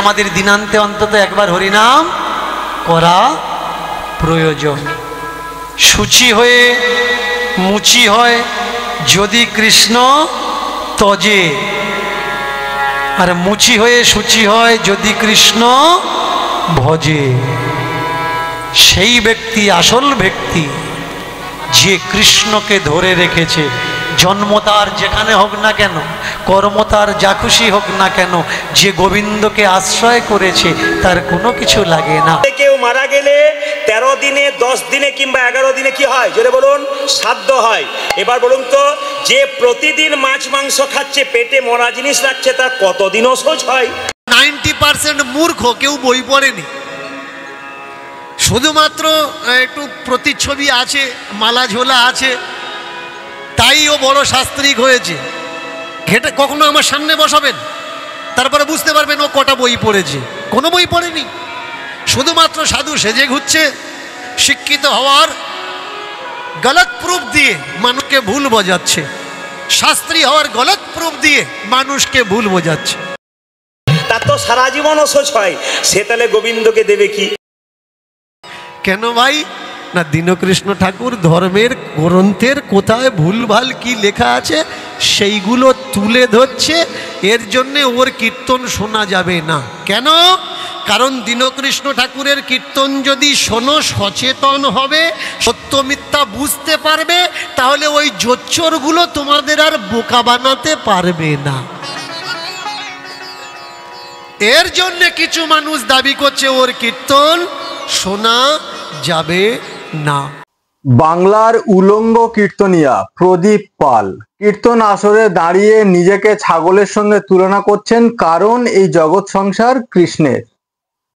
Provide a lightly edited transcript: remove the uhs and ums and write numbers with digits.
আমাদের দিনান্তে অন্তত একবার হরিনাম করা প্রয়োজন। শুচি হয়ে মুচি হয় যদি কৃষ্ণ তজে, আর মুচি হয়ে শুচি হয় যদি কৃষ্ণ ভজে। সেই ব্যক্তি আসল ব্যক্তি যে কৃষ্ণকে ধরে রেখেছে। জন্ম তার যেখানে হোক না কেন, কর্ম তার যা খুশি হোক না কেন, যে গোবিন্দকে আশ্রয় করেছে তার কোনো কিছু লাগে না। কেউ মারা গেলে 13 দিনে 10 দিনে কিংবা 11 দিনে কি হয় জোরে বলুন? শ্রাদ্ধ হয়। এবার বলুন তো, যে প্রতিদিন মাছ মাংস খাচ্ছে, পেটে মরা জিনিস রাখছে, তার কতদিন অসহ্য হয়? 90% মূর্খ, কেউ বই পড়েনি, শুধুমাত্র একটু প্রতিচ্ছবি আছে, মালা ঝোলা আছে, তাই ও বড় শাস্ত্রিক হয়েছে। ঘেটে কখনো আমার সামনে বসাবেন, তারপরে বুঝতে পারবেন ও কটা বই পড়েছে। কোনো বই পড়েনি, শুধুমাত্র সাধু সেজে ঘুরছে, শিক্ষিত হওয়ার গলত প্রুফ দিয়ে মানুষকে ভুল বোঝাচ্ছে, শাস্ত্রী হওয়ার গলত প্রুফ দিয়ে মানুষকে ভুল বোঝাচ্ছে। তার তো সারা জীবন অসহ্য হয়, সে তাহলে গোবিন্দকে দেবে কি? কেন ভাই? না, দীনকৃষ্ণ ঠাকুর ধর্মের গ্রন্থের কোথায় ভুলভাল কি লেখা আছে সেইগুলো তুলে ধরছে, এর জন্যে ওর কীর্তন শোনা যাবে না। কেন? কারণ দীনকৃষ্ণ ঠাকুরের কীর্তন যদি শোনো, সচেতন হবে, সত্য মিথ্যা বুঝতে পারবে, তাহলে ওই জোচ্চরগুলো তোমাদের আর বোকা বানাতে পারবে না। এর জন্য কিছু মানুষ দাবি করছে ওর কীর্তন শোনা যাবে না। বাংলার উলঙ্গ কীর্তনিয়া প্রদীপ পাল কীর্তন আসরে দাঁড়িয়ে নিজেকে ছাগলের সঙ্গে তুলনা করছেন, কারণ এই জগৎ সংসার কৃষ্ণের।